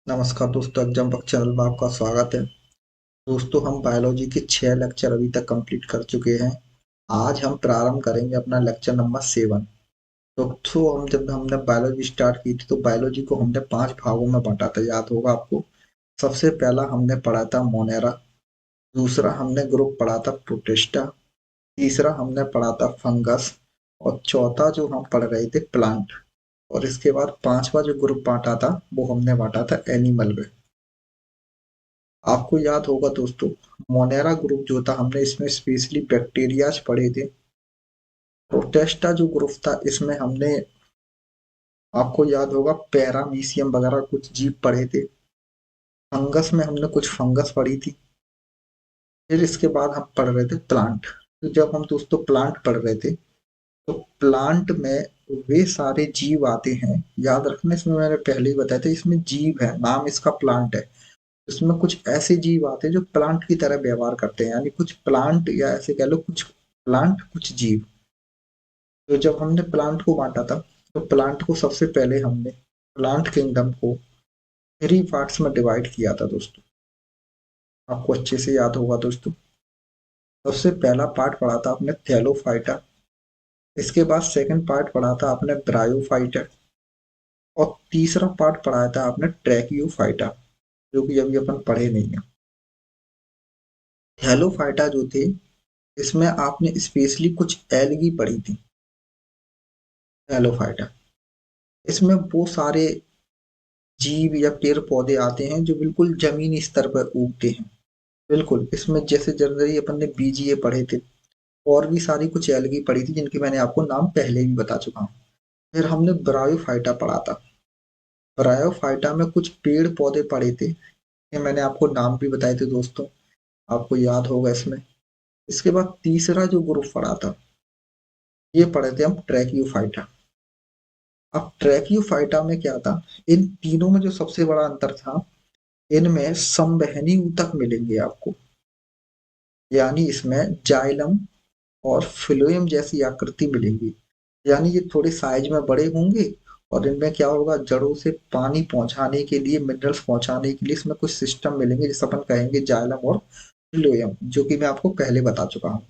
नमस्कार दोस्तों, एग्जाम बक चैनल में आपका स्वागत है। दोस्तों, हम बायोलॉजी के 6 लेक्चर अभी तक कंप्लीट कर चुके हैं। आज हम प्रारंभ करेंगे अपना लेक्चर नंबर 7। दोस्तों, हम जब हमने बायोलॉजी स्टार्ट की थी तो बायोलॉजी को हमने 5 भागों में बांटा था, याद होगा आपको। सबसे पहला हमने पढ़ा था मोनेरा। दूसरा हमने ग्रुप पढ़ा था प्रोटिस्टा। तीसरा हमने पढ़ा था फंगस। और चौथा जो हम पढ़ रहे थे प्लांट। और इसके बाद पांचवा जो ग्रुप बांटा था वो हमने बांटा था एनिमल में। आपको याद होगा दोस्तों, मोनेरा ग्रुप जो था हमने इसमें स्पेशली बैक्टीरियाज पढ़े थे। प्रोटेस्टा जो ग्रुप था इसमें हमने, आपको याद होगा, पैरामीशियम वगैरह कुछ जीव पढ़े थे। फंगस में हमने कुछ फंगस पढ़ी थी। फिर इसके बाद हम पढ़ रहे थे प्लांट। तो जब हम दोस्तों प्लांट पढ़ रहे थे तो प्लांट में वे सारे जीव आते हैं। याद रखना, इसमें मैंने पहले ही बताया था, इसमें जीव है, नाम इसका प्लांट है। इसमें कुछ ऐसे जीव आते हैं जो प्लांट की तरह व्यवहार करते हैं, यानी कुछ प्लांट, या ऐसे कह लो कुछ प्लांट कुछ जीव। तो जब हमने प्लांट को बांटा था तो प्लांट को सबसे पहले हमने प्लांट किंगडम को 3 पार्ट्स में डिवाइड किया था दोस्तों। आपको अच्छे से याद होगा दोस्तों। सबसे पहला पार्ट पढ़ा था आपने थैलोफाइटा। इसके बाद सेकंड पार्ट पढ़ा था आपने ब्रायोफाइटा। और तीसरा पार्ट पढ़ाया था आपने ट्रैकियोफाइटा, जो कि अभी अपन पढ़े नहीं है। थैलोफाइटा जो थे इसमें आपने स्पेशली कुछ एलगी पढ़ी थी। थैलोफाइटा इसमें वो सारे जीव या पेड़ पौधे आते हैं जो बिल्कुल जमीनी स्तर पर उगते हैं। बिल्कुल, इसमें जैसे जनरली अपन ने बीजीए पढ़े थे। और भी सारी कुछ एलगी पढ़ी थी जिनके मैंने आपको नाम पहले भी बता चुका हूँ। फिर हमने ब्रायोफाइटा पढ़ा था। ब्रायोफाइटा में कुछ पेड़ पौधे पढ़े थे, ये मैंने आपको नाम भी बताए थे दोस्तों। आपको याद होगा इसमें। इसके बाद तीसरा जो ग्रुप पढ़ा था ये पढ़े थे हम ट्रैकियोफाइटा। अब ट्रैकियोफाइटा में क्या था, इन तीनों में जो सबसे बड़ा अंतर था, इनमें संवहनी ऊतक मिलेंगे आपको। यानी इसमें जाइलम और फ्लोएम जैसी आकृति मिलेंगी। यानी ये थोड़े साइज में बड़े होंगे। और इनमें क्या होगा, जड़ों से पानी पहुंचाने के लिए, मिनरल्स पहुंचाने के लिए इसमें कुछ सिस्टम मिलेंगे जिसे अपन कहेंगे जाइलम और फ्लोएम, जो कि मैं आपको पहले बता चुका हूँ।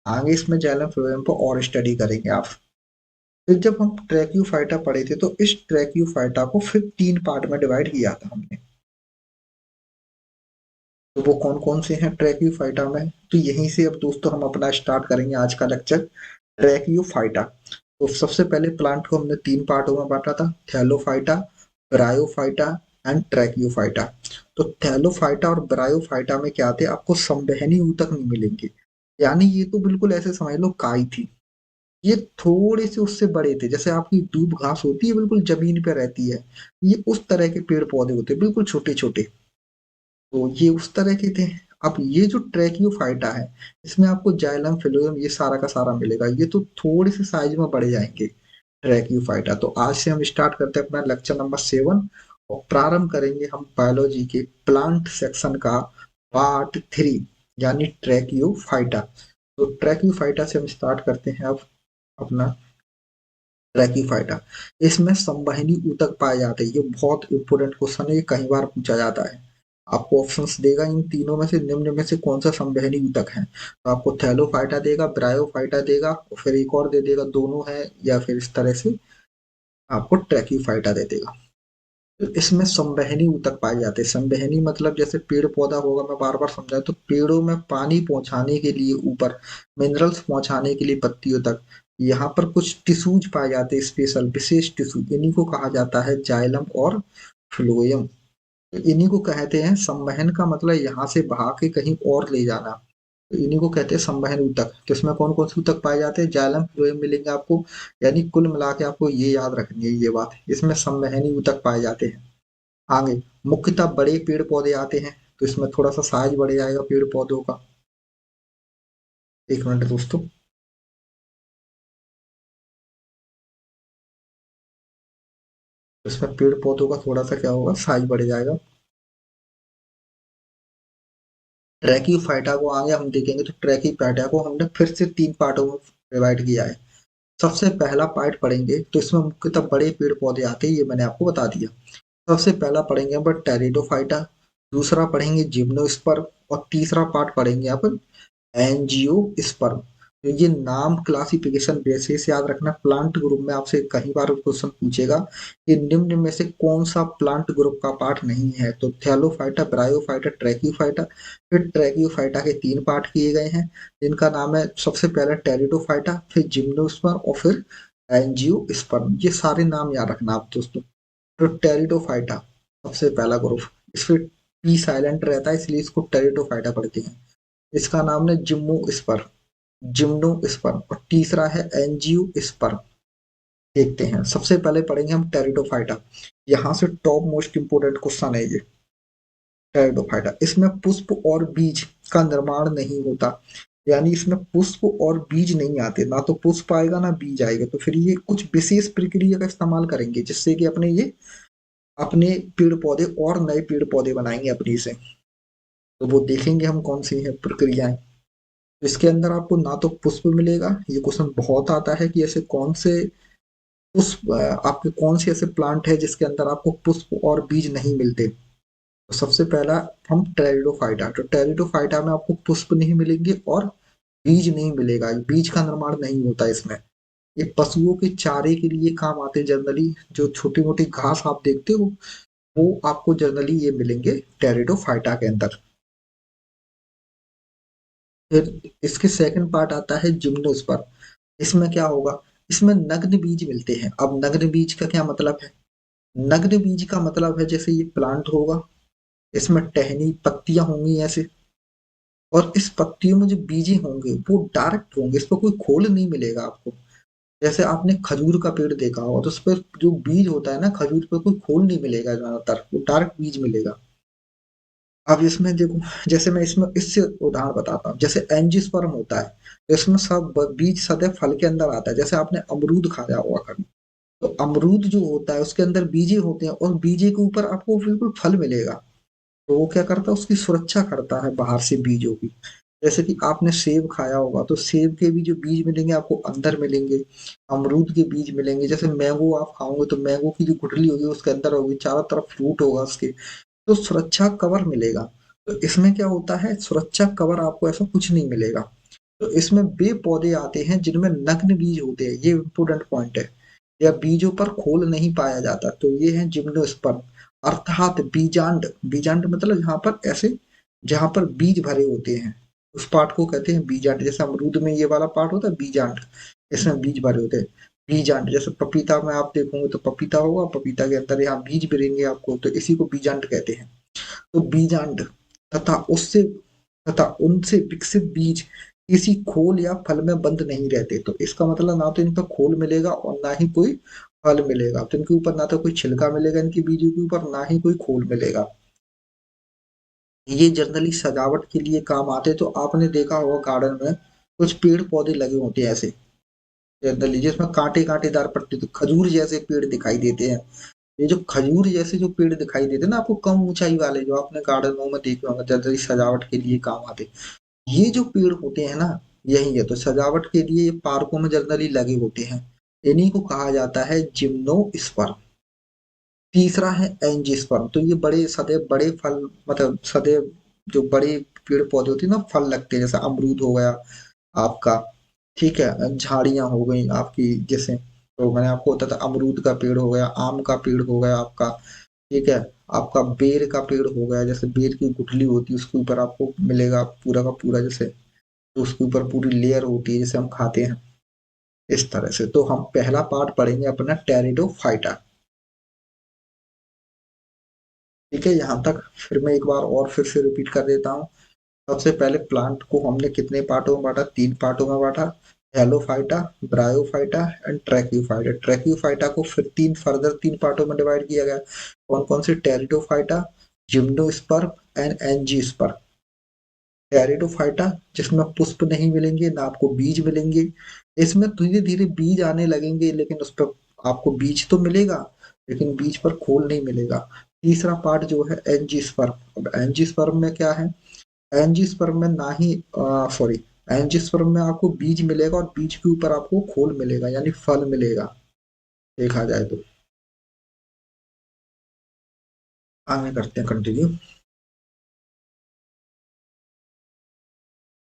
आगे इसमें जाइलम फ्लोएम पर और स्टडी करेंगे आप। फिर जब हम ट्रैकियोफाइटा पढ़े थे तो इस ट्रैकियोफाइटा को फिर 3 पार्ट में डिवाइड किया था हमने। तो वो कौन कौन से हैं ट्रैकियोफाइटा में, तो यहीं से अब दोस्तों हम अपना स्टार्ट करेंगे आज का लेक्चर। ट्रैकियोफाइटा। तो सबसे पहले प्लांट को हमने 3 पार्टों में बांटा था, थैलोफाइटा, ब्रायोफाइटा एंड ट्रैकियोफाइटा। तो थैलोफाइटा और ब्रायोफाइटा में क्या थे, आपको संवहनी ऊतक नहीं मिलेंगे। यानी ये तो बिल्कुल ऐसे समझ लो काई थी। ये थोड़े से उससे बड़े थे, जैसे आपकी दूब घास होती है बिल्कुल जमीन पे रहती है। ये उस तरह के पेड़ पौधे होते हैं, बिल्कुल छोटे छोटे। तो ये उस तरह के थे। अब ये जो ट्रैकियोफाइटा है इसमें आपको जाइलम फिलोएम ये सारा का सारा मिलेगा। ये तो थोड़े से साइज में बढ़ जाएंगे ट्रैकियोफाइटा। तो आज से हम स्टार्ट करते हैं अपना लेक्चर नंबर 7। और प्रारंभ करेंगे हम बायोलॉजी के प्लांट सेक्शन का पार्ट 3, यानी ट्रैकियोफाइटा। तो ट्रैकियोफाइटा से हम स्टार्ट करते हैं अब अपना ट्रैकियोफाइटा। इसमें संवहनी ऊतक पाए जाते हैं। ये बहुत इंपोर्टेंट क्वेश्चन है, ये कई बार पूछा जाता है। आपको ऑप्शंस देगा, इन तीनों में से निम्न में से कौन सा संवहनी ऊतक है। तो आपको थैलोफाइटा देगा, ब्रायोफाइटा देगा, और फिर एक और दे देगा दोनों है, या फिर इस तरह से आपको ट्रैकियोफाइटा दे देगा। तो इसमें संवहनी ऊतक पाए जाते हैं। संवहनी मतलब जैसे पेड़ पौधा होगा, मैं बार बार समझाऊं, तो पेड़ों में पानी पहुंचाने के लिए ऊपर, मिनरल्स पहुंचाने के लिए पत्तियों तक, यहाँ पर कुछ टिश्यूज पाए जाते हैं, स्पेशल विशेष टिश्यू, इन्हीं को कहा जाता है जाइलम और फ्लोएम। तो इन्हीं को कहते हैं संवहन, का मतलब यहाँ से बहा के कहीं और ले जाना। तो इन्हीं को कहते हैं संवहन ऊतक। तो इसमें कौन कौन से ऊतक पाए जाते हैं, जाइलम फ्लोएम मिलेंगे आपको। यानी कुल मिला के आपको ये याद रखनी है ये बात, इसमें संवहनी ऊतक पाए जाते हैं। आगे मुख्यतः बड़े पेड़ पौधे आते हैं, तो इसमें थोड़ा सा साइज बढ़ जाएगा पेड़ पौधों का। एक मिनट दोस्तों। इसमें पेड़ पौधों का थोड़ा सा क्या होगा, साइज बढ़ जाएगा। ट्रैकियोफाइटा को आगे हम देखेंगे तो ट्रैकियोफाइटा को हमने फिर से 3 पार्टों में डिवाइड किया है। सबसे पहला पार्ट पढ़ेंगे तो इसमें मुख्यतः बड़े पेड़ पौधे आते हैं, ये मैंने आपको बता दिया। सबसे पहला पढ़ेंगे अपन टेरिडोफाइटा, दूसरा पढ़ेंगे जिम्नोस्पर्म और तीसरा पार्ट पढ़ेंगे अपन एंजियोस्पर्म। तो ये नाम क्लासिफिकेशन बेसिस याद रखना। प्लांट ग्रुप में आपसे कई बार क्वेश्चन पूछेगा कि निम्न में से कौन सा प्लांट ग्रुप का पार्ट नहीं है, तो थैलोफाइटा, ब्रायोफाइटा, ट्रैकियोफाइटा। फिर ट्रैकियोफाइटा के तीन पार्ट किए गए हैं, जिनका नाम है सबसे पहले टेरिडोफाइटा, फिर जिम्नोस्पर्म और फिर एंजियोस्पर्म। ये सारे नाम याद रखना आप दोस्तों। तो टेरिडोफाइटा सबसे पहला ग्रुप, इसमें पी साइलेंट रहता है इसलिए इसको टेरिडोफाइटा पढ़ते हैं। इसका नाम है जिम्नोस्पर्म, जिम्नोस्पर्म और तीसरा है एंजियोस्पर्म। देखते हैं, सबसे पहले पढ़ेंगे हम टेरिडोफाइटा। यहाँ से टॉप मोस्ट इंपोर्टेंट क्वेश्चन है ये टेरिडोफाइटा। इसमें पुष्प और बीज का निर्माण नहीं होता, यानी इसमें पुष्प और बीज नहीं आते, ना तो पुष्प आएगा ना बीज आएगा। तो फिर ये कुछ विशेष प्रक्रिया का इस्तेमाल करेंगे जिससे कि अपने ये अपने पेड़ पौधे और नए पेड़ पौधे बनाएंगे अपनी से। तो वो देखेंगे हम कौन सी है प्रक्रियाएं। इसके अंदर आपको ना तो पुष्प मिलेगा, ये क्वेश्चन बहुत आता है कि ऐसे कौन से पुष्प आपके कौन से ऐसे प्लांट है जिसके अंदर आपको पुष्प और बीज नहीं मिलते। तो सबसे पहला हम टेरिडोफाइटा, तो टेरिडोफाइटा में आपको पुष्प नहीं मिलेंगे और बीज नहीं मिलेगा, बीज का निर्माण नहीं होता इसमें। ये पशुओं के चारे के लिए काम आते हैं जनरली। जो छोटी मोटी घास आप देखते हो वो आपको जनरली ये मिलेंगे टेरिडोफाइटा के अंदर। फिर इसके सेकंड पार्ट आता है जिम्नोस्पर्म। इसमें क्या होगा, इसमें नग्न बीज मिलते हैं। अब नग्न बीज का क्या मतलब है, नग्न बीज का मतलब है जैसे ये प्लांट होगा, इसमें टहनी पत्तियां होंगी ऐसे, और इस पत्तियों में जो बीजे होंगे वो डायरेक्ट होंगे, इस पर कोई खोल नहीं मिलेगा आपको। जैसे आपने खजूर का पेड़ देखा हो तो उस पर जो बीज होता है ना, खजूर पे कोई खोल नहीं मिलेगा, ज्यादातर वो डायरेक्ट बीज मिलेगा। अब इसमें देखो, जैसे मैं इसमें इससे उदाहरण बताता हूँ, जैसे एंजियोस्पर्म होता है तो इसमें सब बीज सदैव फल के अंदर आता है। जैसे आपने अमरूद खाया होगा कभी, तो अमरूद जो होता है उसके अंदर बीजे होते हैं और बीजे के ऊपर आपको बिल्कुल फल मिलेगा। तो वो क्या करता है, उसकी सुरक्षा करता है बाहर से बीजों की। जैसे कि आपने सेब खाया होगा तो सेब के भी जो बीज मिलेंगे आपको अंदर मिलेंगे, अमरूद के बीज मिलेंगे। जैसे मैंगो आप खाओगे तो मैंगो की जो गुठली होगी उसके अंदर होगी, चारों तरफ फ्रूट होगा उसके, तो सुरक्षा कवर मिलेगा। तो इसमें क्या होता है, सुरक्षा कवर आपको ऐसा कुछ नहीं मिलेगा। तो इसमें वे पौधे आते हैं जिनमें नग्न बीज होते हैं, ये इंपोर्टेंट पॉइंट है। या बीजों पर खोल नहीं पाया जाता, तो ये है जिम्नोस्पर्म। अर्थात बीजांड, बीजांड मतलब यहाँ पर ऐसे जहां पर बीज भरे होते हैं उस पार्ट को कहते हैं बीजांड। जैसे अमरूद में ये वाला पार्ट होता है बीजांड, इसमें बीज भरे होते हैं बीजांड। जैसे पपीता में आप देखोगे तो पपीता होगा, पपीता के अंदर यहाँ बीज मिलेंगे आपको, तो इसी को बीजांड कहते हैं। तो बीजांड तथा उससे तथा उनसे विकसित बीज किसी खोल या फल में बंद नहीं रहते। तो इसका मतलब ना तो इनका खोल मिलेगा और ना ही कोई फल मिलेगा। तो इनके ऊपर ना तो कोई छिलका मिलेगा इनके बीजों के ऊपर, ना ही कोई खोल मिलेगा। ये जनरली सजावट के लिए काम आते। तो आपने देखा होगा गार्डन में कुछ पेड़ पौधे लगे होते हैं ऐसे जनरली, जिसमें कांटे कांटेदार पत्ते, तो खजूर जैसे पेड़ दिखाई देते हैं। ये जो खजूर जैसे जो पेड़ दिखाई देते हैं ना आपको, कम ऊंचाई वाले जो आपने गार्डनों में देखे होंगे जनरली सजावट के लिए काम आते, ये जो पेड़ होते हैं ना, यही है। तो सजावट के लिए ये पार्कों में जनरली लगे होते हैं। इन्हीं को कहा जाता है जिम्नोस्पर्म। तीसरा है एंजियोस्पर्म। तो ये बड़े सदैव बड़े फल, मतलब सदैव जो बड़े पेड़ पौधे होते हैं ना, फल लगते हैं, जैसे अमरूद हो गया आपका, ठीक है, झाड़ियां हो गई आपकी जैसे। तो मैंने आपको बताया था अमरूद का पेड़ हो गया, आम का पेड़ हो गया आपका, ठीक है, आपका बेर का पेड़ हो गया, जैसे बेर की गुठली होती है उसके ऊपर आपको मिलेगा पूरा का पूरा, जैसे तो उसके ऊपर पूरी लेयर होती है जैसे हम खाते हैं इस तरह से। तो हम पहला पार्ट पढ़ेंगे अपना टेरिडोफाइटा, ठीक है यहाँ तक। फिर मैं एक बार और फिर से रिपीट कर देता हूँ। सबसे पहले प्लांट को हमने कितने पार्टों में बांटा, तीन पार्टों में बांटा, हेलोफाइटा, ब्रायोफाइटा एंड ट्रैक्यूफाइटा। ट्रैक्यूफाइटा को फिर तीन फर्दर तीन पार्टों में डिवाइड किया गया। कौन कौन से, pteridophyta, gymnosperm and angiosperm. Pteridophyta जिसमें पुष्प नहीं मिलेंगे ना आपको बीज मिलेंगे, इसमें धीरे धीरे बीज आने लगेंगे लेकिन उस पर आपको बीज तो मिलेगा लेकिन बीज पर खोल नहीं मिलेगा। तीसरा पार्ट जो है एंजियोस्पर्म। अब एंजियोस्पर्म में क्या है, एंजियोस्पर्म में ना ही सॉरी, एंजियोस्पर्म में आपको बीज मिलेगा और बीज के ऊपर आपको खोल मिलेगा यानी फल मिलेगा देखा जाए तो। आगे करते हैं कंटिन्यू।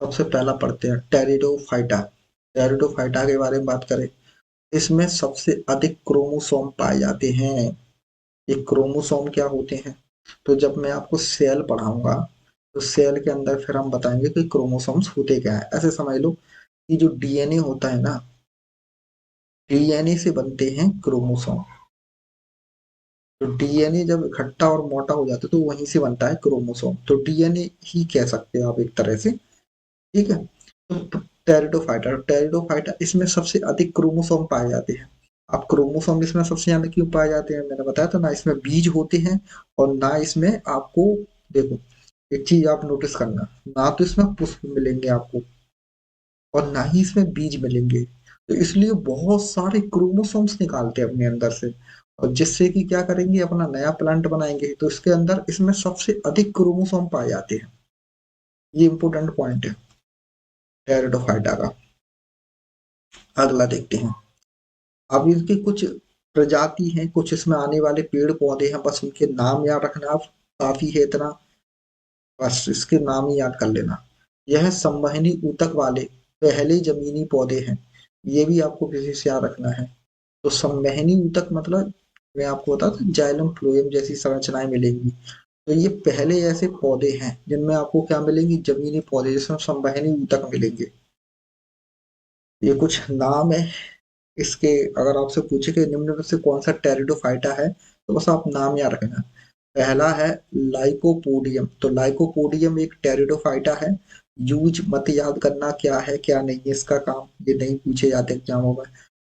सबसे पहला पढ़ते हैं टेरिडोफाइटा। टेरिडोफाइटा के बारे में बात करें, इसमें सबसे अधिक क्रोमोसोम पाए जाते हैं। ये क्रोमोसोम क्या होते हैं, तो जब मैं आपको सेल पढ़ाऊंगा तो सेल के अंदर फिर हम बताएंगे कि क्रोमोसोम्स होते क्या है। ऐसे समझ लो कि जो डीएनए होता है ना, डीएनए से बनते हैं क्रोमोसोम। तो डीएनए जब इकट्ठा और मोटा हो जाता है तो वहीं से बनता है क्रोमोसोम, तो डीएनए ही कह सकते हो आप एक तरह से। ठीक है। तो टेरिडोफाइटा, टेरिडोफाइटा इसमें सबसे अधिक क्रोमोसोम पाए जाते हैं। अब क्रोमोसोम इसमें सबसे ज्यादा क्यों पाए जाते हैं, मैंने बताया था ना, इसमें बीज होते हैं और ना इसमें आपको, देखो एक चीज आप नोटिस करना, ना तो इसमें पुष्प मिलेंगे आपको और ना ही इसमें बीज मिलेंगे। तो इसलिए बहुत सारे क्रोमोसोम्स निकालते हैं अपने अंदर से, और जिससे कि क्या करेंगे, अपना नया प्लांट बनाएंगे। तो इसके अंदर इसमें सबसे अधिक क्रोमोसोम पाए जाते हैं। ये इंपॉर्टेंट पॉइंट है टेरिडोफाइटा का। अगला देखते हैं। अब इनकी कुछ प्रजाति हैं, कुछ इसमें आने वाले पेड़ पौधे हैं, बस उनके नाम याद रखना आप, काफी है इतना, बस इसके नाम ही याद कर लेना। यह संवहनी ऊतक वाले पहले जमीनी पौधे हैं, ये भी आपको किसी से याद रखना है। तो संवहनी ऊतक मतलब, मैं आपको बता था जाइलम फ्लोएम जैसी संरचनाएं मिलेंगी। तो ये पहले ऐसे पौधे हैं जिनमें आपको क्या मिलेंगी, जमीनी पौधे जिसमें संवहनी ऊतक मिलेंगे। ये कुछ नाम है इसके। अगर आपसे पूछे कि निम्न में से कौन सा टेरिडोफाइटा है, तो बस आप नाम याद रखना। पहला है लाइकोपोडियम, तो लाइकोपोडियम एक टेरिडोफाइटा है। यूज मत याद करना क्या है क्या नहीं है इसका काम, ये नहीं पूछे जाते एग्जामों में।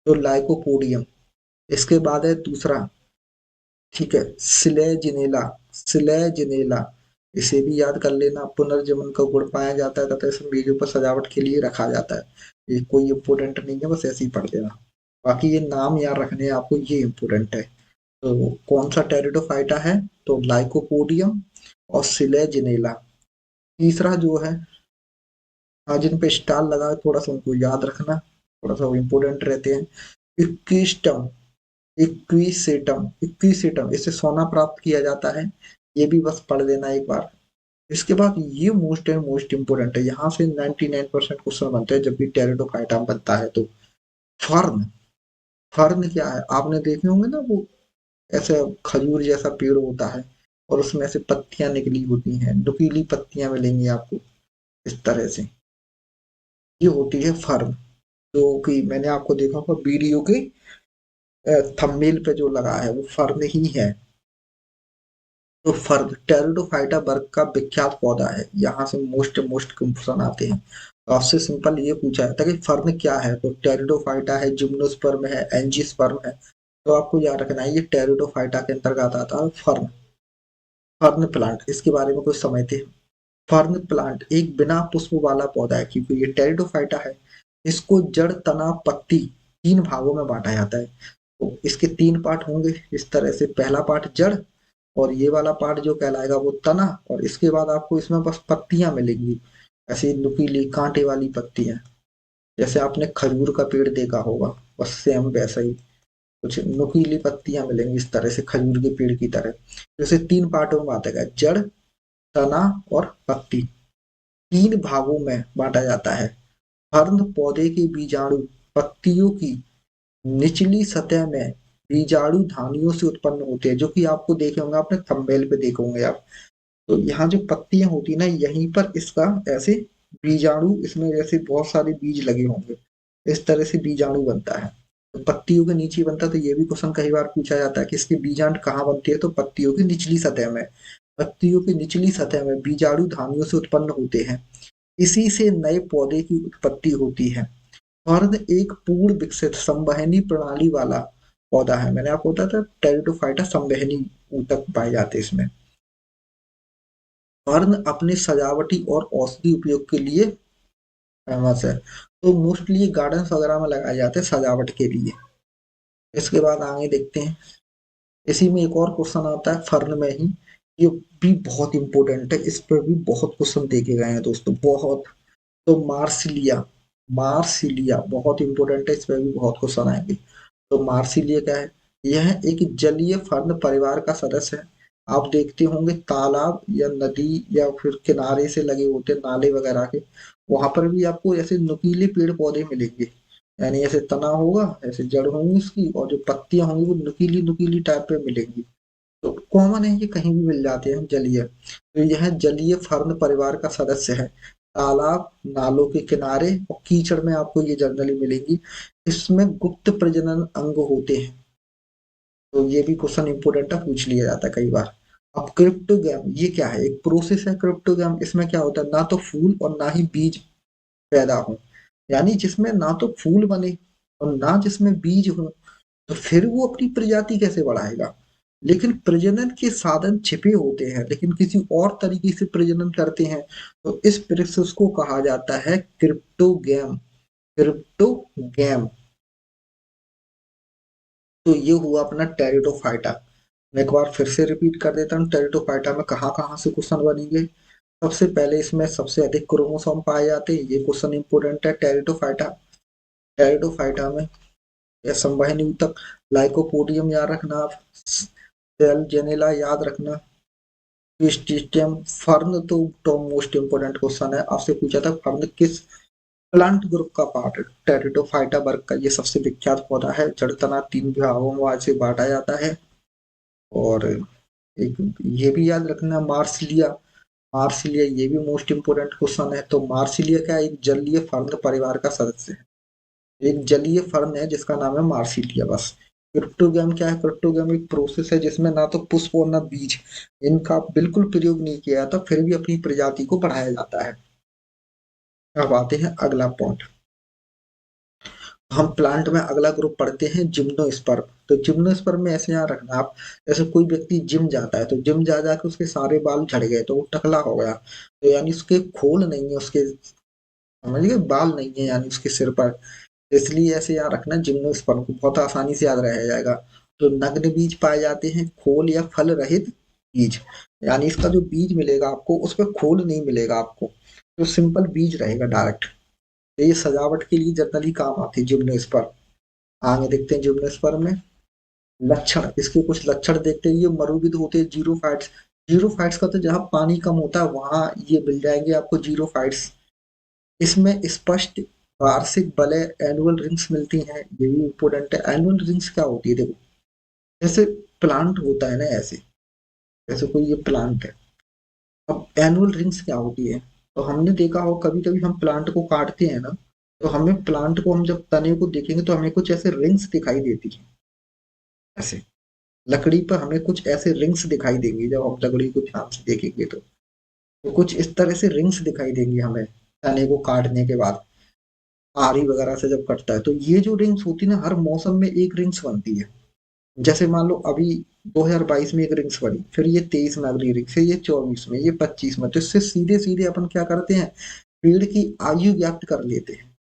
तो लाइकोपोडियम। इसके बाद है दूसरा, ठीक है, सिलेजिनेला। सिलेजिनेला, इसे भी याद कर लेना। पुनर्जनन का गुण पाया जाता है तथा इसे मेजों पर सजावट के लिए रखा जाता है। ये कोई इम्पोर्टेंट नहीं है, बस ऐसे ही पढ़ देना। बाकी ये नाम याद रखने हैं आपको, ये इम्पोर्टेंट है। तो कौन सा टेरिडोफाइटा है, तो लाइकोपोडियम और सिलेजिनेला। तीसरा जो है, हाँ, जिन पे स्टार लगा है थोड़ा सा उनको याद रखना, थोड़ा सा इम्पोर्टेंट रहते हैं। इक्विस्टम, इक्विसेटम, इक्विसेटम, इससे सोना प्राप्त किया जाता है। ये भी बस पढ़ लेना एक बार। इसके बाद ये मोस्ट एंड मोस्ट इम्पोर्टेंट है, यहाँ से 99% क्वेश्चन बनते हैं जब भी टेरिडोफाइटा बनता है। तो फर्न। फर्न क्या है, आपने देखे होंगे ना, वो ऐसे खजूर जैसा पेड़ होता है और उसमें से पत्तियां निकली होती हैं, नुकीली पत्तियां मिलेंगी आपको इस तरह से। ये होती है फर्न, जो कि मैंने आपको देखा होगा वीडियो के थंबनेल पे जो लगा है वो फर्न ही है। तो फर्न टेरिडोफाइटा वर्ग का विख्यात पौधा है। यहाँ से मोस्ट मोस्ट क्वेश्चन आते हैं। तो आपसे सिंपल ये पूछा जाता है कि फर्न क्या है, तो टेरिडोफाइटा है, जिम्नोस्पर्म है, एंजियोस्पर्म है। तो आपको याद रखना है ये टेरिडोफाइटा के अंतर्गत आता है फर्न। फर्न प्लांट, इसके बारे में कुछ समझते हैं। फर्न प्लांट एक बिना पुष्प वाला पौधा है, क्योंकि ये टेरिडोफाइटा है। इसको जड़, तना, पत्ती, तीन भागों में बांटा जाता है। तो इसके तीन पार्ट होंगे इस तरह से। पहला पार्ट जड़, और ये वाला पार्ट जो कहलाएगा वो तना, और इसके बाद आपको इसमें बस पत्तियां मिलेंगी, ऐसी नुकीली कांटे वाली पत्तियां, जैसे आपने खजूर का पेड़ देखा होगा, बस सेम वैसा ही कुछ नुकीली पत्तियां मिलेंगी इस तरह से, खजूर के पेड़ की तरह। जैसे तीन पार्टों में बांटा गया, जड़, तना और पत्ती, तीन भागों में बांटा जाता है। फर्न पौधे के बीजाणु पत्तियों की निचली सतह में बीजाणु धानियों से उत्पन्न होते हैं, जो कि आपको देखे होंगे, आपने थंबनेल पे देखे होंगे आप। तो यहाँ जो पत्तियां होती है ना, यहीं पर इसका ऐसे बीजाणु, इसमें जैसे बहुत सारे बीज लगे होंगे, इस तरह से बीजाणु बनता है। तो पत्तियों के नीचे बनता है। तो ये भी क्वेश्चन कई बार पूछा जाता है कि इसके बीजांड कहाँ बनती है, तो पत्तियों की निचली सतह में। पत्तियों की निचली सतह में बीजाणु धानियों से उत्पन्न होते हैं, इसी से नए पौधे की उत्पत्ति होती है। फर्न एक पूर्ण विकसित संवहनी प्रणाली वाला पौधा है। मैंने आपको बताया था टेरिडोफाइटा संवहनी ऊतक पाए जाते हैं इसमें। फर्न अपने सजावटी और औषधि उपयोग के लिए फेमस है। तो मोस्टली गार्डन वगैरह में लगाए जाते हैं सजावट के लिए। इसके बाद आगे देखते हैं। इसी में एक और क्वेश्चन आता है फर्न में ही, ये भी बहुत इंपॉर्टेंट है, इस पर भी बहुत क्वेश्चन देखे गए हैं दोस्तों, बहुत। तो मार्सिलिया, मार्सिलिया बहुत इंपॉर्टेंट है, इस पर भी बहुत क्वेश्चन आएंगे। तो मार्सिलिया क्या है, यह एक जलीय फर्न परिवार का सदस्य है। आप देखते होंगे तालाब या नदी या फिर किनारे से लगे होते नाले वगैरह के, वहां पर भी आपको ऐसे नुकीले पेड़ पौधे मिलेंगे। यानी ऐसे तना होगा, ऐसे जड़ होंगी उसकी, और जो पत्तियां होंगी वो नुकीली नुकीली टाइप पे मिलेंगी। तो कॉमन है, ये कहीं भी मिल जाते हैं जलीय। तो यह जलीय फर्न परिवार का सदस्य है। तालाब, नालों के किनारे और कीचड़ में आपको ये जनरली मिलेंगी। इसमें गुप्त प्रजनन अंग होते हैं। तो ये भी क्वेश्चन इंपोर्टेंट है, पूछ लिया जाता है कई बार। अब क्रिप्टोगैम ये क्या है? एक प्रोसेस है क्रिप्टोगैम। इसमें क्या होता है, ना तो फूल और ना ही बीज पैदा हो, यानी जिसमें ना तो फूल बने और ना जिसमें बीज हो, तो फिर वो अपनी प्रजाति कैसे बढ़ाएगा? लेकिन प्रजनन के साधन छिपे होते हैं, लेकिन किसी और तरीके से प्रजनन करते हैं। तो इस प्रोसेस को कहा जाता है क्रिप्टोगैम। क्रिप्टोगैम। तो ये हुआ अपना टेरिडोफाइटा। मैं एक बार फिर से रिपीट कर देता हूँ, टेरिडोफाइटा में कहाँ कहाँ से क्वेश्चन बनेंगे। सबसे पहले इसमें सबसे अधिक क्रोमोसोम पाए जाते हैं, ये क्वेश्चन इंपोर्टेंट है। टेरिडोफाइटा, टेरिडोफाइटा में या संवहनी ऊतक, लाइकोपोडियम याद रखना आप, सेल जेनेला याद रखना, स्टिस्टियम, फर्न तो मोस्ट इंपोर्टेंट क्वेश्चन है, आपसे पूछा था फर्न किस प्लांट ग्रुप का पार्ट है। टेरिडोफाइटा वर्ग का ये सबसे विख्यात पौधा है। जड़ तना 3 विभागों में से बांटा जाता है। और एक ये भी याद रखना, मार्सिलिया, मार्सिलिया ये भी मोस्ट इंपोर्टेंट क्वेश्चन है। तो मार्सिलिया क्या है? एक जलीय फर्न परिवार का सदस्य है। एक जलीय फर्न है जिसका नाम है मार्सिलिया, बस। क्रिप्टोगैम क्या है? क्रिप्टोगैम एक प्रोसेस है जिसमें ना तो पुष्प और ना बीज, इनका बिल्कुल प्रयोग नहीं किया जाता, फिर भी अपनी प्रजाति को बढ़ाया जाता है। अब आते हैं अगला पॉइंट। हम प्लांट में अगला ग्रुप पढ़ते हैं जिम्नोस्पर्म। तो जिम्नोस्पर्म में ऐसे यहाँ रखना आप, जैसे कोई व्यक्ति जिम जाता है, तो जिम जा जाके उसके सारे बाल झड़ गए तो वो टकला हो गया, तो यानी उसके खोल नहीं है, उसके समझिए बाल नहीं है यानी उसके सिर पर। इसलिए ऐसे यहाँ रखना जिम्नोस्पर्म को, बहुत आसानी से याद रह जाएगा। तो नग्न बीज पाए जाते हैं, खोल या फल रहित बीज, यानी इसका जो बीज मिलेगा आपको उसमें खोल नहीं मिलेगा आपको, तो सिंपल बीज रहेगा डायरेक्ट। ये सजावट के लिए जनरली काम आती है जिम्नोस्पर्म। आगे देखते हैं जिम्नोस्पर्म में लक्षण, इसके कुछ लक्षण देखते हैं। ये मरुविद होते हैं, जीरोफाइट्स। जीरोफाइट्स का तो जहाँ पानी कम होता है वहां ये मिल जाएंगे आपको जीरोफाइट्स। इसमें स्पष्ट वार्षिक बलय एनुअल रिंग्स मिलती हैं, ये भी इंपोर्टेंट है। एनुअल रिंग्स क्या होती है? देखो, जैसे प्लांट होता है ना, ऐसे जैसे कोई ये प्लांट है। अब एनुअल रिंग्स क्या होती है? तो हमने देखा हो कभी कभी हम प्लांट को काटते हैं ना, तो हमें प्लांट को, हम जब तने को देखेंगे तो हमें कुछ ऐसे रिंग्स दिखाई देती है। ऐसे लकड़ी पर हमें कुछ ऐसे रिंग्स दिखाई देंगी, जब हम लकड़ी को ध्यान से देखेंगे तो कुछ इस तरह से रिंग्स दिखाई देंगी हमें तने को काटने के बाद, आरी वगैरह से जब कटता है। तो ये जो रिंग्स होती है ना, हर मौसम में एक रिंग्स बनती है। जैसे मान लो अभी 2022 में एक रिंग्स बनी, फिर ये 23 में अगली रिंग्स, फिर ये 24 में, ये 25 में। तो इससे सीधे सीधे अपन क्या करते हैं, पेड़ की आयु ज्ञात कर लेते हैं।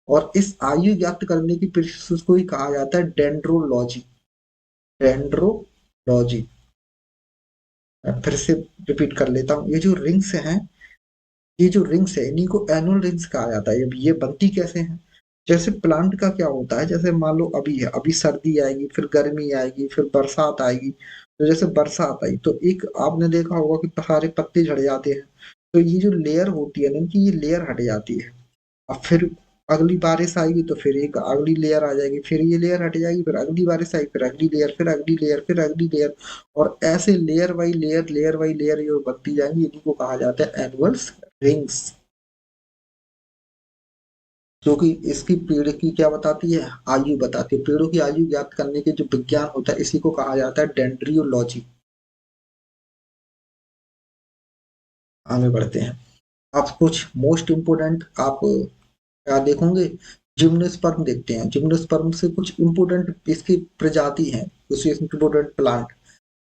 और इस आयु ज्ञात करने की प्रोसेस को ही कहा जाता है डेंड्रोलॉजी। डेंड्रोलॉजी। मैं फिर से रिपीट कर लेता हूँ, ये जो रिंग्स हैं, ये जो रिंग्स है इन्हीं को एनुअल रिंग्स कहा जाता है। अब ये बनती कैसे हैं? जैसे प्लांट का क्या होता है, जैसे मान लो अभी है, अभी सर्दी आएगी, फिर गर्मी आएगी, फिर बरसात आएगी। तो जैसे बरसात आई तो एक आपने देखा होगा कि सारे पत्ते झड़ जाते हैं। तो ये जो लेयर होती है ना इनकी, ये लेयर हट जाती है। अब फिर अगली बारिश आएगी तो फिर एक अगली लेयर आ जाएगी, फिर ये लेयर हट जाएगी, फिर अगली बारिश आएगी, फिर अगली लेयर, फिर अगली लेयर, फिर अगली लेयर। और ऐसे layer by layer, layer by layer ये बनती जाएंगी, इन्हीं को कहा जाता है एनुअल्स रिंग्स। जो कि इसकी पेड़ की क्या बताती है, आयु बताती है। पेड़ों की आयु ज्ञात करने के जो विज्ञान होता है इसी को कहा जाता है डेंड्रियोलॉजी। आगे बढ़ते हैं। आप कुछ मोस्ट इम्पोर्टेंट आप क्या देखोगे, जिम्नोस्पर्म देखते हैं। जिम्नोस्पर्म से कुछ इम्पोर्टेंट इसकी प्रजाति हैं, कुछ इम्पोर्टेंट प्लांट।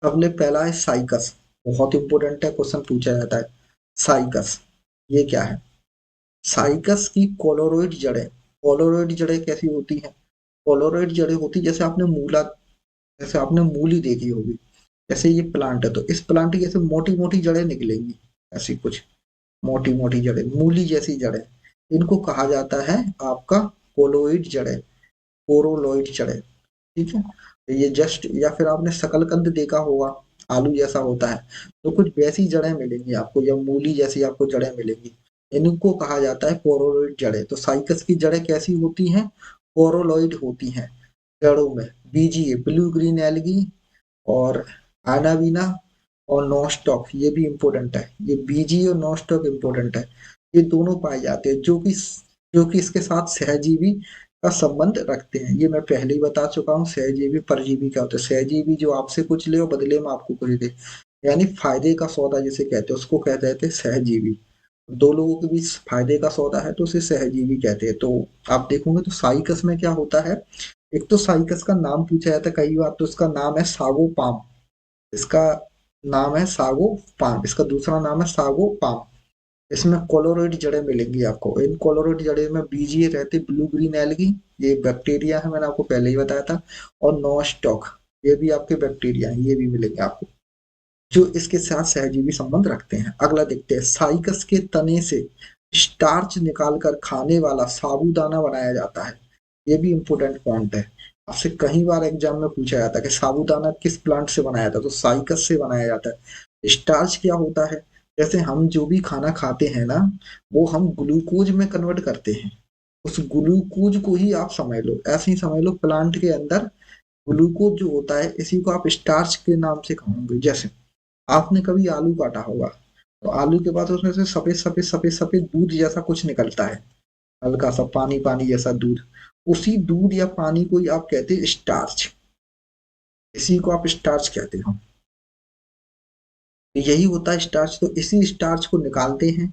सबने पहला है साइकस, बहुत इंपॉर्टेंट है, क्वेश्चन पूछा जाता है। साइकस ये क्या है? साइकस की कोलोरोइड जड़ें। कोलोरोइड जड़ें कैसी होती हैं? कोलोरोइड जड़ें होती जैसे आपने मूला, जैसे आपने मूली देखी होगी, जैसे ये प्लांट है तो इस प्लांट की ऐसे मोटी मोटी जड़ें निकलेंगी, ऐसी कुछ मोटी मोटी जड़ें, मूली जैसी जड़ें। इनको कहा जाता है आपका कोलोइड जड़ें, कोरोलोइड जड़ें। ठीक है, तो ये जस्ट, या फिर आपने शकलकंद देखा होगा, आलू जैसा होता है, तो कुछ वैसी जड़ें मिलेंगी आपको, या मूली जैसी आपको जड़ें मिलेंगी। इनको कहा जाता है कोरोलॉइड जड़ें। तो साइकस की जड़ें कैसी होती हैं? कोरोलॉइड होती हैं जड़ों में। बीजीए ब्लू ग्रीन एल्गी, और आनावीना और नॉस्टॉक, ये भी इम्पोर्टेंट है। ये बीजी और नॉस्टॉक इम्पोर्टेंट है। ये दोनों पाए जाते हैं जो कि इसके साथ सहजीवी का संबंध रखते हैं। ये मैं पहले ही बता चुका हूँ, सहजीवी परजीवी क्या होता है। सहजीवी जो आपसे कुछ ले और बदले में आपको कुछ दे, यानी फायदे का सौदा जिसे कहते हैं, उसको कहते हैं सहजीवी। दो लोगों के बीच फायदे का सौदा है तो उसे सहजीवी कहते हैं। तो आप देखोगे तो साइकस में क्या होता है, एक तो साइकस का नाम पूछा जाता है कई बार, तो इसका नाम है सागो पाम। इसका नाम है सागो पाम, इसका दूसरा नाम है सागो पाम। इसमें कोलोरेड जड़ें मिलेंगी आपको। इन कोलोरेड जड़े में बीजीए रहते ब्लू ग्रीन एल्गी, ये बैक्टीरिया है, मैंने आपको पहले ही बताया था। और नोस्टॉक, ये भी आपके बैक्टीरिया हैं, ये भी मिलेंगे आपको जो इसके साथ सहजीवी संबंध रखते हैं। अगला देखते हैं, साइकस के तने से स्टार्च निकालकर खाने वाला साबूदाना बनाया जाता है। ये भी इंपॉर्टेंट पॉइंट है, आपसे कई बार एग्जाम में पूछा जाता है कि साबूदाना किस प्लांट से बनाया था, तो साइकस से बनाया जाता है। स्टार्च क्या होता है? जैसे हम जो भी खाना खाते हैं ना, वो हम ग्लूकोज में कन्वर्ट करते हैं। उस ग्लूकोज को ही आप समझ लो, ऐसे ही समझ लो, प्लांट के अंदर ग्लूकोज जो होता है, इसी को आप स्टार्च के नाम से कहोगे। जैसे आपने कभी आलू काटा होगा, तो आलू के बाद उसमें से सफेद सफेद सफेद सफेद दूध जैसा कुछ निकलता है, हल्का सा पानी पानी जैसा दूध। उसी दूध या पानी को ही आप कहते हैं स्टार्च, इसी को आप स्टार्च कहते हो। यही होता है स्टार्च। तो इसी स्टार्च को निकालते हैं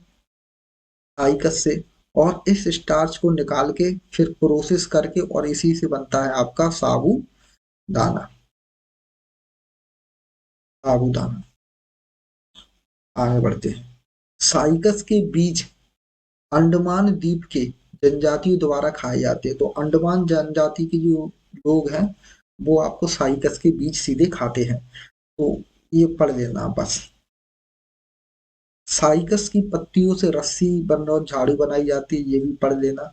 साइकस से, और इस स्टार्च को निकाल के फिर प्रोसेस करके, और इसी से बनता है आपका साबूदाना। साबूदाना। आगे बढ़ते हैं। साइकस के बीज अंडमान द्वीप के जनजातियों द्वारा खाए जाते हैं। तो अंडमान जनजाति के जो लोग हैं, वो आपको साइकस के बीज सीधे खाते हैं। तो ये पढ़ लेना बस। साइकस की पत्तियों से रस्सी बन और झाड़ू बनाई जाती है, ये भी पढ़ लेना।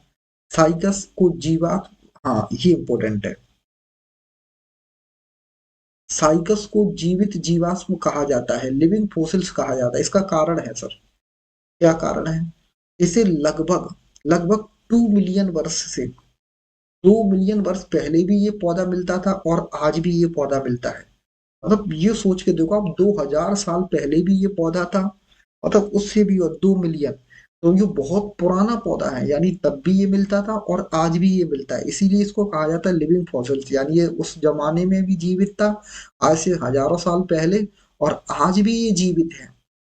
साइकस को जीवात, हाँ ये इंपॉर्टेंट है, साइकस को जीवित जीवाश्म कहा जाता है, लिविंग फोसिल्स कहा जाता है। इसका कारण है सर, क्या कारण है? इसे लगभग लगभग 2 मिलियन वर्ष से 2 मिलियन वर्ष पहले भी ये पौधा मिलता था, और आज भी ये पौधा मिलता है। मतलब ये सोच के देखो आप, 2000 साल पहले भी ये पौधा था, मतलब उससे भी, और 2 मिलियन, तो ये बहुत पुराना पौधा है। यानी तब भी ये मिलता था और आज भी ये मिलता है, इसीलिए इसको कहा जाता है लिविंग फॉसिल्स। यानी ये उस जमाने में भी जीवित था, आज से हजारों साल पहले, और आज भी ये जीवित है।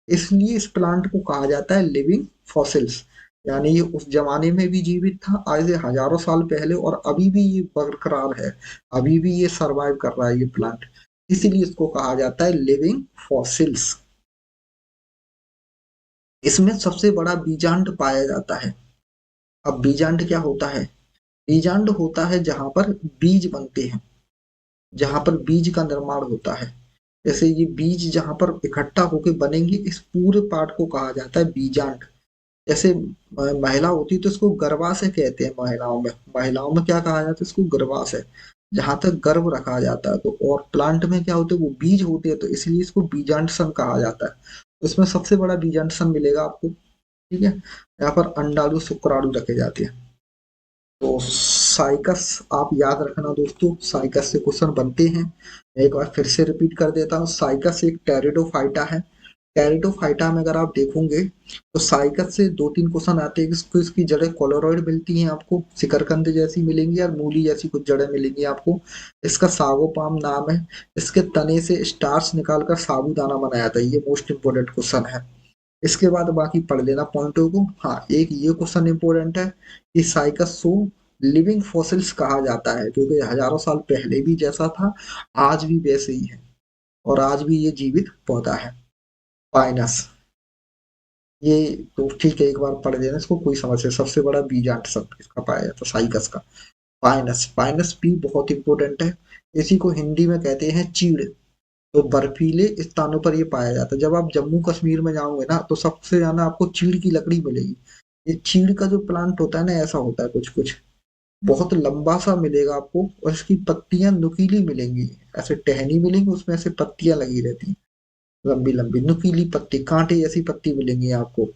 इसलिए इस प्लांट को कहा जाता है लिविंग फॉसिल्स। यानी ये उस जमाने में भी जीवित था, आज से हजारों साल पहले, और अभी भी ये बरकरार है, अभी भी ये सरवाइव कर रहा है ये प्लांट। इसीलिए इसको कहा जाता है लिविंग फॉसिल्स। इसमें सबसे बड़ा बीजांड पाया जाता है। अब बीजांड क्या होता है? बीजांड होता है जहां पर बीज बनते हैं, जहां पर बीज का निर्माण होता है। जैसे ये बीज जहां पर इकट्ठा होकर बनेंगे, इस पूरे पार्ट को कहा जाता है बीजांड। जैसे महिला होती है तो इसको गर्भाशय कहते हैं। महिलाओं में क्या कहा जाता है? इसको गर्भाशय, जहां तक गर्भ रखा जाता है। तो और प्लांट में क्या होते हैं? वो बीज होते हैं, तो इसलिए इसको बीजांडसन कहा जाता है। तो इसमें सबसे बड़ा बीजांडसन मिलेगा आपको, ठीक है। यहाँ पर अंडाणु शुक्राणु रखे जाते हैं। तो साइकस आप याद रखना दोस्तों, साइकस से क्वेश्चन बनते हैं। एक बार फिर से रिपीट कर देता हूँ, साइकस एक टेरिडोफाइटा है। टेरिडोफाइटा में अगर आप देखोगे तो साइकस से 2-3 क्वेश्चन आते हैं। इसको इसकी जड़ें कोलोरॉइड मिलती हैं आपको, शिकरकंद जैसी मिलेंगी, और मूली जैसी कुछ जड़ें मिलेंगी आपको। इसका सागोपाम नाम है। इसके तने से स्टार्च निकालकर साबूदाना बनाया था। ये मोस्ट इंपोर्टेंट क्वेश्चन है। इसके बाद बाकी पढ़ लेना पॉइंटों को। हाँ, एक ये क्वेश्चन इंपॉर्टेंट है कि साइकस को लिविंग फॉसिल्स कहा जाता है, क्योंकि हजारों साल पहले भी जैसा था, आज भी वैसे ही है, और आज भी ये जीवित पौधा है। पाइनस, ये तो ठीक है, एक बार पढ़ लेना इसको, कोई समस्या। सबसे बड़ा बीजांड सब इसका पाया जाता है साइकस का। पाइनस, पाइनस भी बहुत इंपॉर्टेंट है। इसी को हिंदी में कहते हैं चीड़। तो बर्फीले स्थानों पर ये पाया जाता है। जब आप जम्मू कश्मीर में जाओगे ना, तो सबसे ज्यादा आपको चीड़ की लकड़ी मिलेगी। ये चीड़ का जो प्लांट होता है ना, ऐसा होता है कुछ कुछ, बहुत लंबा सा मिलेगा आपको, और इसकी पत्तियां नुकीली मिलेंगी, ऐसे टहनी मिलेंगी, उसमें ऐसे पत्तियां लगी रहती हैं। लंबी लंबी नुकीली पत्ती, कांटे जैसी पत्ती मिलेंगी आपको।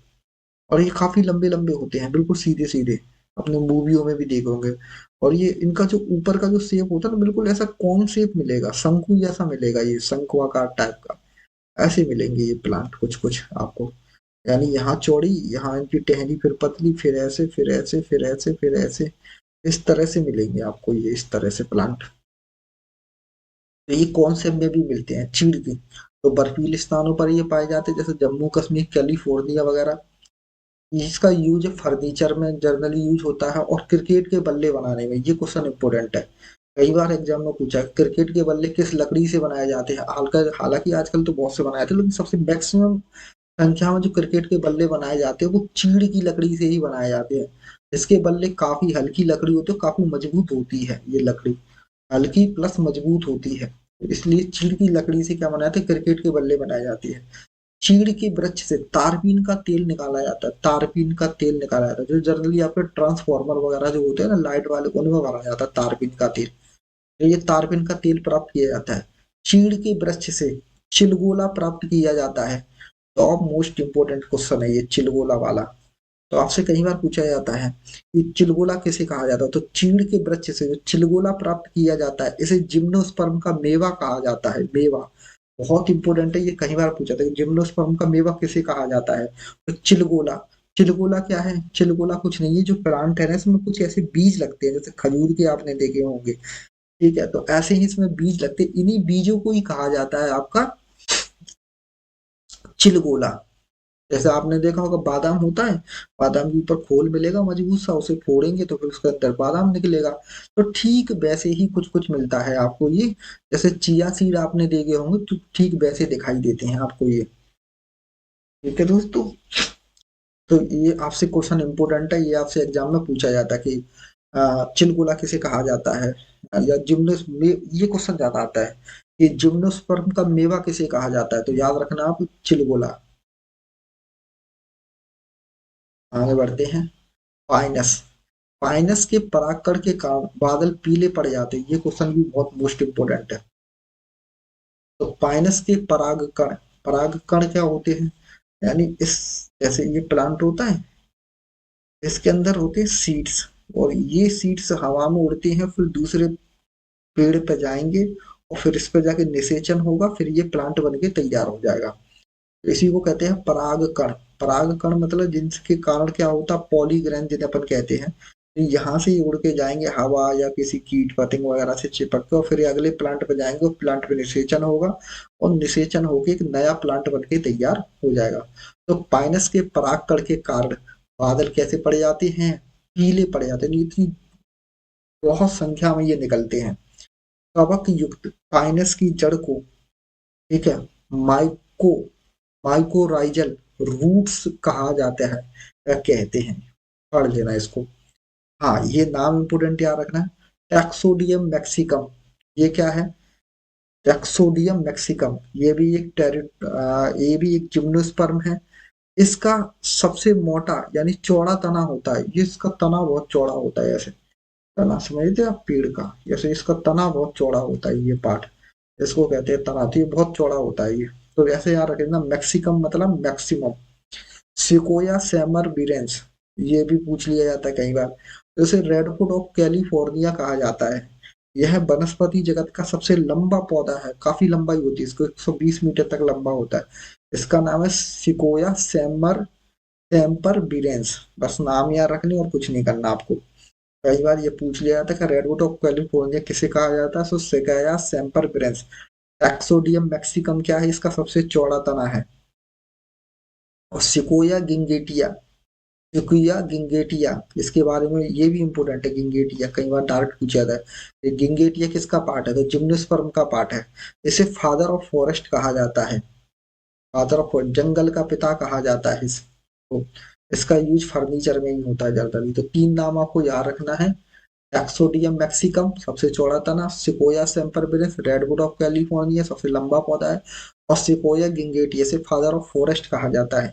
और ये काफी लंबे लंबे होते हैं, बिल्कुल सीधे सीधे, अपने मूवियों में भी देखे होंगे। और ये इनका जो ऊपर का जो शेप होता है ना, बिल्कुल ऐसा कौन शेप मिलेगा, शंकु जैसा मिलेगा, ये शंकुआकार टाइप का ऐसे मिलेंगे ये प्लांट कुछ कुछ आपको। यानी यहाँ चौड़ी, यहाँ इनकी टहनी, फिर पतली, फिर ऐसे, फिर ऐसे, फिर ऐसे, फिर ऐसे, इस तरह से मिलेंगे आपको ये, इस तरह से प्लांट। तो ये कौन से में भी मिलते हैं, चीड़ की। तो बर्फीले स्थानों पर ये पाए जाते हैं, जैसे जम्मू कश्मीर, कैलिफोर्निया वगैरह। इसका यूज फर्नीचर में जनरली यूज होता है, और क्रिकेट के बल्ले बनाने में। ये क्वेश्चन इंपॉर्टेंट है, कई बार एग्जाम में पूछा है, क्रिकेट के बल्ले किस लकड़ी से बनाए जाते हैं। हालांकि आजकल तो बहुत से बनाए थे, लेकिन सबसे मैक्सिमम संख्या में जो क्रिकेट के बल्ले बनाए जाते हैं वो चीड़ की लकड़ी से ही बनाए जाते हैं। इसके बल्ले काफी हल्की लकड़ी होती है, काफी मजबूत होती है ये लकड़ी, हल्की प्लस मजबूत होती है। इसलिए चीड़ की लकड़ी से क्या बनाते हैं, क्रिकेट के बल्ले बनाए जाते हैं। चीड़ के वृक्ष से तारपीन का तेल निकाला जाता है, तारपीन का तेल निकाला जाता है, जो जनरली आपके ट्रांसफार्मर वगैरह जो होते हैं ना, लाइट वाले, उनमें बनाया जाता है तारपीन का तेल। तो ये तारपीन का तेल प्राप्त किया जाता है। चीड़ के वृक्ष से चिलगोला प्राप्त किया जाता है। तो अब मोस्ट इंपोर्टेंट क्वेश्चन है ये चिलगोला वाला। तो आपसे कई बार पूछा जाता है कि चिलगोला किसे कहा जाता है, तो चीड़ के वृक्ष से जो चिलगोला प्राप्त किया जाता है, इसे जिम्नोस्पर्म का मेवा कहा जाता है, मेवा। बहुत इंपॉर्टेंट है ये, कई बार पूछा था कि जिम्नोस्पर्म का मेवा किसे कहा जाता है, तो चिलगोला। चिलगोला क्या है, चिलगोला कुछ नहीं है, जो प्लांट है ना, इसमें कुछ ऐसे बीज लगते हैं, जैसे खजूर के आपने देखे होंगे। ठीक है, तो ऐसे ही इसमें बीज लगते हैं, इन्हीं बीजों को ही कहा जाता है आपका चिलगोला। जैसे आपने देखा होगा बादाम होता है, बादाम के ऊपर खोल मिलेगा मजबूत सा, उसे फोड़ेंगे तो फिर उसके अंदर बादाम निकलेगा। तो ठीक वैसे ही कुछ कुछ मिलता है आपको ये। जैसे चिया सीड आपने देखे होंगे, तो ठीक वैसे दिखाई देते हैं आपको ये। ठीक है दोस्तों, तो ये आपसे क्वेश्चन इंपोर्टेंट है, ये आपसे एग्जाम में पूछा जाता है कि चिलगोला किसे कहा जाता है, या ये क्वेश्चन ज्यादा आता है कि जिम्नोस्पर्म का मेवा किसे कहा जाता है, तो याद रखना आप चिलगोला। आगे बढ़ते हैं। पाइनस, पाइनस के परागकण के कारण बादल पीले पड़ जाते हैं, ये क्वेश्चन भी बहुत मोस्ट इंपोर्टेंट है। तो पाइनस के परागकण, परागकण क्या होते हैं, यानी इस, जैसे ये प्लांट होता है, इसके अंदर होते हैं सीड्स, और ये सीड्स हवा में उड़ते हैं, फिर दूसरे पेड़ पे जाएंगे, और फिर इस पे जाके निषेचन होगा, फिर ये प्लांट बन के तैयार हो जाएगा। तो इसी को कहते हैं परागकण। परागकण मतलब जिनके कारण क्या होता है, पॉलीग्रेन जिन्हें अपन कहते हैं। तो यहाँ से ये उड़ के जाएंगे हवा या किसी कीट पतंग वगैरह से चिपक के, और फिर ये अगले प्लांट पे जाएंगे, और प्लांट पे निषेचन होगा, और निषेचन होके एक नया प्लांट बन के तैयार हो जाएगा। तो पाइनस के परागकण के कारण बादल कैसे पड़ जाते हैं, पीले पड़ जाते हैं, इतनी बहुत संख्या में ये निकलते हैं। कवक युक्त पाइनस की जड़ को, ठीक है, माइको माइकोराइजल रूट्स कहा जाता है, कहते हैं। पढ़ लेना इसको। हाँ, ये नाम इंपोर्टेंट याद रखना है। टैक्सोडियम मैक्सिकम, ये क्या है, टैक्सोडियम मैक्सिकम, ये भी एक जिम्नोस्पर्म है। इसका सबसे मोटा यानी चौड़ा तना होता है, ये इसका तना बहुत चौड़ा होता है, ऐसे तना समझते हैं आप पेड़ का, जैसे इसका तना बहुत चौड़ा होता है, ये पार्ट इसको कहते हैं तना, तो ये बहुत चौड़ा होता है ये। तो ऐसे याद रखना, मैक्सिकम मतलब मैक्सिमम। सिकोया सैमर बिरेंस, ये भी पूछ लिया जाता है कई बार। तो इसे रेडवुड ऑफ कैलिफोर्निया कहा जाता है। यह वनस्पति जगत का सबसे लंबा पौधा है, काफी लंबाई होती है इसको, 120 मीटर तक लंबा होता है। इसका नाम है सिकोया सैमर सैम्पर बिरेंस। बस नाम याद रखने और कुछ नहीं करना आपको। कई बार ये पूछ लिया जाता है कि रेडवुड ऑफ कैलिफोर्निया किसे कहा जाता है, तो सिकोया सैम्पर बिरेंस। टैक्सोडियम मैक्सिकम क्या है, इसका सबसे चौड़ा तना है। और सिकोया गिंगेटिया, सिकुया गिंगेटिया, इसके बारे में ये भी इंपॉर्टेंट है, गिंगेटिया कई बार डायरेक्ट पूछा जाता है। ये गिंगेटिया किसका पार्ट है, तो जिम्नोस्पर्म का पार्ट है। इसे फादर ऑफ फॉरेस्ट कहा जाता है, फादर ऑफ जंगल का पिता कहा जाता है इसको। इसका यूज फर्नीचर में ही होता है जनरली। तो तीन नाम आपको याद रखना है। एक्सोडियम मैक्सिकम सबसे चौड़ा तना, सिकोया सेम्परबिलिस रेडवुड ऑफ कैलिफोर्निया सबसे लंबा पौधा है, और सिकोया गिंगेटिया से फादर ऑफ फॉरेस्ट कहा जाता है।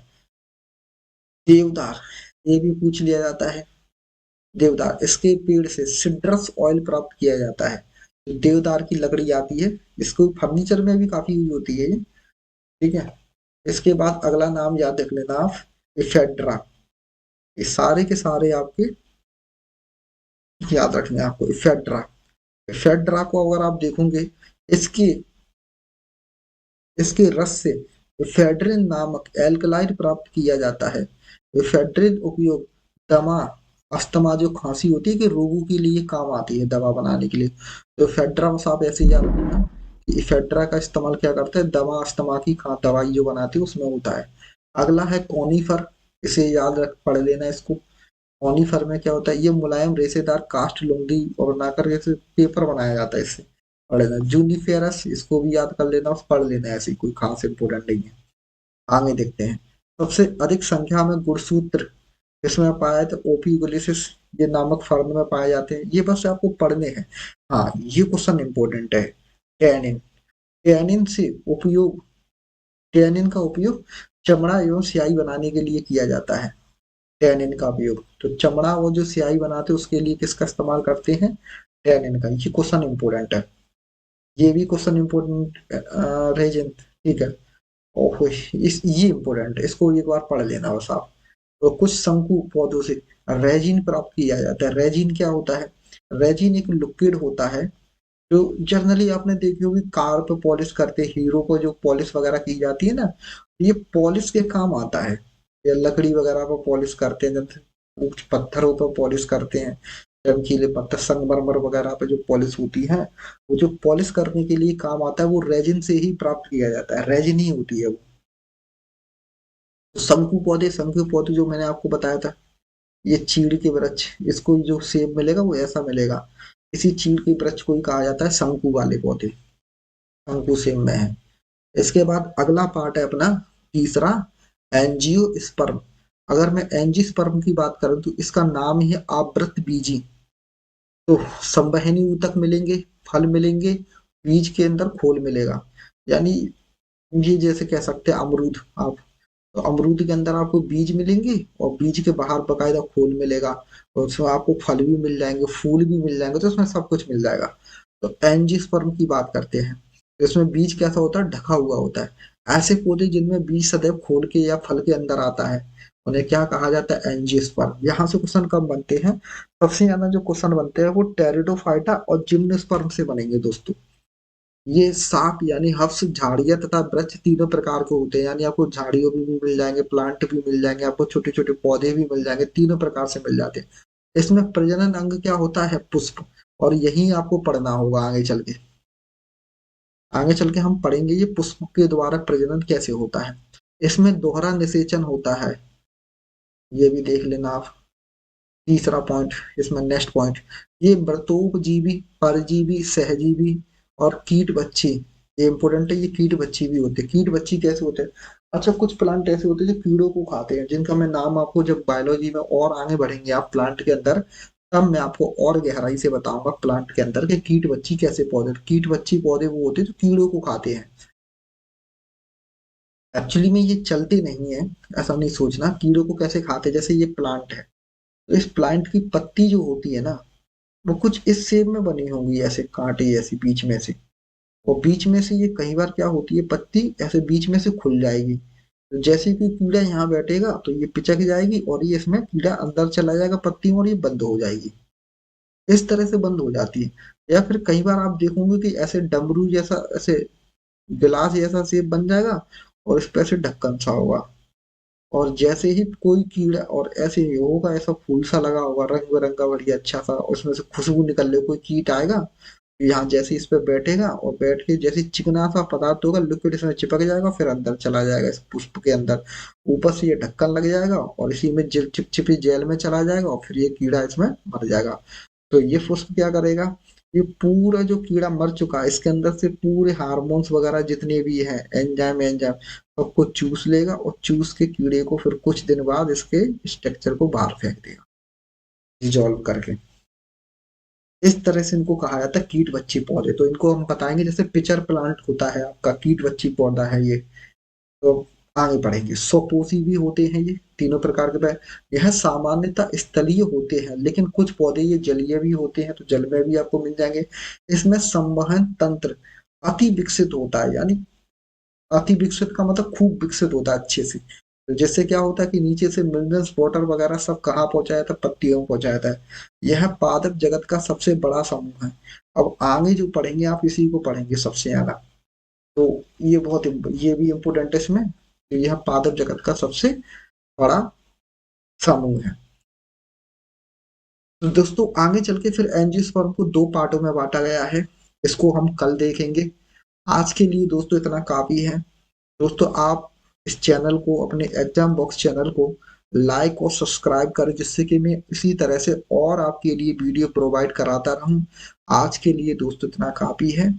देवदार, ये भी पूछ लिया जाता है। देवदार, इसके पेड़ से सिट्रस ऑयल प्राप्त किया जाता है। तो देवदार की लकड़ी आती है, इसको फर्नीचर में भी काफी यूज होती है ये। ठीक है। इसके बाद अगला नाम याद रख लेना आप, इफेड्रा। ये सारे के सारे आपके याद रखने हैं आपको, इफेड्रा। इफेड्रा को अगर आप देखोगे, इसकी इसके रस से इफेड्रिन नामक एल्कलाइड प्राप्त किया जाता है। इफेड्रिन उपयोग दमा, अस्थमा, जो खांसी होती है, कि रोगों के लिए काम आती है दवा बनाने के लिए। तो इफेड्रा बस आप ऐसे याद रखना कि इफेड्रा का इस्तेमाल क्या करते हैं, दमा अस्थमा की दवाई जो बनाती है उसमें होता है। अगला है कॉनीफर। इसे याद रख पढ़ लेना इसको। कॉनीफर में क्या होता है, ये मुलायम रेशेदार काष्ठ लुगदी और बनाकर जैसे पेपर बनाया जाता है इससे। पढ़ लेना जूनिफेरस, इसको भी याद कर लेना, पढ़ लेना, ऐसी कोई खास इंपोर्टेंट नहीं है। आगे देखते हैं। सबसे अधिक संख्या में गुणसूत्र इसमें पाया था ओपीगुलिसिस, ये नामक फर्न में पाए जाते हैं। ये बस आपको पढ़ने हैं। हाँ, ये क्वेश्चन इंपॉर्टेंट है। टैनिन। टैनिन से उपयोग टैनिन का उपयोग चमड़ा एवं स्याही बनाने के लिए किया जाता है। टैनिन का उपयोग, तो चमड़ा वो जो स्याही बनाते हैं उसके लिए किसका इस्तेमाल करते हैं, टैनिन का। ये क्वेश्चन इंपॉर्टेंट है। ये भी क्वेश्चन इंपॉर्टेंट रीजन, ठीक है। और इस ये इंपॉर्टेंट है, इसको एक बार पढ़ लेना बस आप। तो कुछ शंकु पौधों से रेजिन प्राप्त किया जाता है। रेजिन क्या होता है, रेजिन एक लिक्विड होता है जो जनरली आपने देखी होगी कार पे पॉलिश करते, हीरो को जो पॉलिश वगैरह की जाती है ना, ये पॉलिश के काम आता है। या लकड़ी वगैरह पर पॉलिश करते हैं, जब कुछ पत्थरों पर पॉलिश करते हैं, चमकीले पत्थर संगमरमर वगैरह पे जो पॉलिश होती है, वो जो पॉलिश करने के लिए काम आता है, वो रेजिन से ही प्राप्त किया जाता है, रेजिन ही होती है वो। शंकु पौधे जो मैंने आपको बताया था, ये चीड़ के वृक्ष, इसको जो सेब मिलेगा वो ऐसा मिलेगा। इसी चीड़ के वृक्ष को ही कहा जाता है शंकु वाले पौधे। शंकु सेब में है। इसके बाद अगला पार्ट है अपना तीसरा, एंजियोस्पर्म। अगर मैं एंजियोस्पर्म की बात करूं तो इसका नाम ही है आवृत बीजी। तो संवहनी ऊतक मिलेंगे, फल मिलेंगे, बीज के अंदर खोल मिलेगा। यानी ये जैसे कह सकते हैं अमरूद आप, तो अमरूद के अंदर आपको बीज मिलेंगे और बीज के बाहर बकायदा खोल मिलेगा, और उसमें आपको फल भी मिल जाएंगे, फूल भी मिल जाएंगे, तो उसमें सब कुछ मिल जाएगा। तो एंजियोस्पर्म की बात करते हैं। इसमें बीज कैसा होता है, ढका हुआ होता है। ऐसे पौधे जिनमें बीज सदैव खोल के या फल के अंदर आता है, उन्हें क्या कहा जाता है, एंजियोस्पर्म। यहाँ से क्वेश्चन कब बनते हैं, सबसे ज्यादा जो क्वेश्चन बनते हैं वो टेरिडोफाइटा और जिम्नोस्पर्म से बनेंगे दोस्तों। ये साग यानी हफ्स, झाड़ियां तथा वृक्ष तीनों प्रकार के होते हैं। यानी आपको झाड़ियों भी मिल जाएंगे, प्लांट भी मिल जाएंगे, आपको छोटे छोटे पौधे भी मिल जाएंगे, तीनों प्रकार से मिल जाते हैं। इसमें प्रजनन अंग क्या होता है, पुष्प। और यही आपको पढ़ना होगा आगे चल के। आगे चल के हम पढ़ेंगे ये पुष्प के द्वारा प्रजनन कैसे होता है। इसमें दोहरा निषेचन होता है, ये भी देख लेना आप। तीसरा पॉइंट, इसमें नेक्स्ट पॉइंट, ये मृतोपजीवी, परजीवी, सहजीवी और कीट बच्चे, ये इंपॉर्टेंट है। ये कीट बच्चे भी होते हैं। कीट बच्चे कैसे होते हैं, अच्छा कुछ प्लांट ऐसे होते हैं जो कीड़ों को खाते हैं, जिनका मैं नाम आपको जब बायोलॉजी में और आगे बढ़ेंगे आप प्लांट के अंदर, तब मैं आपको और गहराई से बताऊंगा प्लांट के अंदर के कीट बच्ची कैसे पौधे। कीट बच्ची पौधे वो होते हैं जो कीड़ों को खाते हैं। एक्चुअली में ये चलते नहीं है, ऐसा नहीं सोचना। कीड़ों को कैसे खाते हैं, जैसे ये प्लांट है, तो इस प्लांट की पत्ती जो होती है ना, वो कुछ इस शेप में बनी होंगी, ऐसे कांटे ऐसी बीच में से। और बीच में से ये कई बार क्या होती है, पत्ती ऐसे बीच में से खुल जाएगी। तो जैसे कि कीड़ा यहाँ बैठेगा तो ये पिचक जाएगी और ये इसमें कीड़ा अंदर चला जाएगा पत्ती में, और ये बंद हो जाएगी। इस तरह से बंद हो जाती है। या फिर कई बार आप देखोगे कि ऐसे डमरू जैसा, ऐसे गिलास जैसा शेप बन जाएगा और इस पे ऐसे ढक्कन सा होगा। और जैसे ही कोई कीड़ा और ऐसे ही होगा, ऐसा फूल सा लगा होगा रंग बिरंगा बढ़िया अच्छा सा, उसमें से खुशबू निकल रही, कोई कीट आएगा, यहाँ जैसे इस पे बैठेगा और बैठ के जैसे चिकना सा पदार्थ होगा, लिक्विड इसमें चिपक जाएगा, फिर अंदर चला जाएगा इस पुष्प के अंदर। ऊपर से ये ढक्कन लग जाएगा और इसी में चिपचिपी जेल में चला जाएगा, और फिर ये कीड़ा इसमें मर जाएगा। तो ये पुष्प क्या करेगा, ये पूरा जो कीड़ा मर चुका है इसके अंदर से पूरे हार्मोन्स वगैरह जितने भी हैं, एंजाइम एंजाइम सबको चूस लेगा, और चूस के कीड़े को फिर कुछ दिन बाद इसके स्ट्रक्चर को बाहर फेंक देगा, डिजोल्व करके। इस तरह से इनको कहा जाता है कीट बच्ची पौधे। तो इनको हम बताएंगे, जैसे पिचर प्लांट होता है आपका, कीट बच्ची पौधा है ये। तो आगे बढ़ेंगे। स्वपोषी भी होते हैं ये तीनों प्रकार के यह सामान्यतः स्थलीय होते हैं, लेकिन कुछ पौधे ये जलीय भी होते हैं, तो जल में भी आपको मिल जाएंगे। इसमें संवहन तंत्र अति विकसित होता है, यानी अति विकसित का मतलब खूब विकसित होता है अच्छे से। तो जिससे क्या होता है कि नीचे से मिनरल्स वाटर वगैरह सब कहाँ पहुंचाया जाता है, पत्तियों में पहुंचाया जाता है। यह पादप जगत का सबसे बड़ा समूह है। अब आगे जो पढ़ेंगे आप इसी को पढ़ेंगे सबसे ज्यादा। तो ये बहुत ये भी इम्पोर्टेंट है इसमें, कि यह पादप जगत का सबसे बड़ा समूह है। तो दोस्तों आगे चल के फिर एंजियोस्पर्म को दो पार्टों में बांटा गया है, इसको हम कल देखेंगे। आज के लिए दोस्तों इतना काफी है। दोस्तों आप इस चैनल को, अपने एग्जाम बॉक्स चैनल को लाइक और सब्सक्राइब करें, जिससे कि मैं इसी तरह से और आपके लिए वीडियो प्रोवाइड कराता रहूं। आज के लिए दोस्तों इतना काफी है।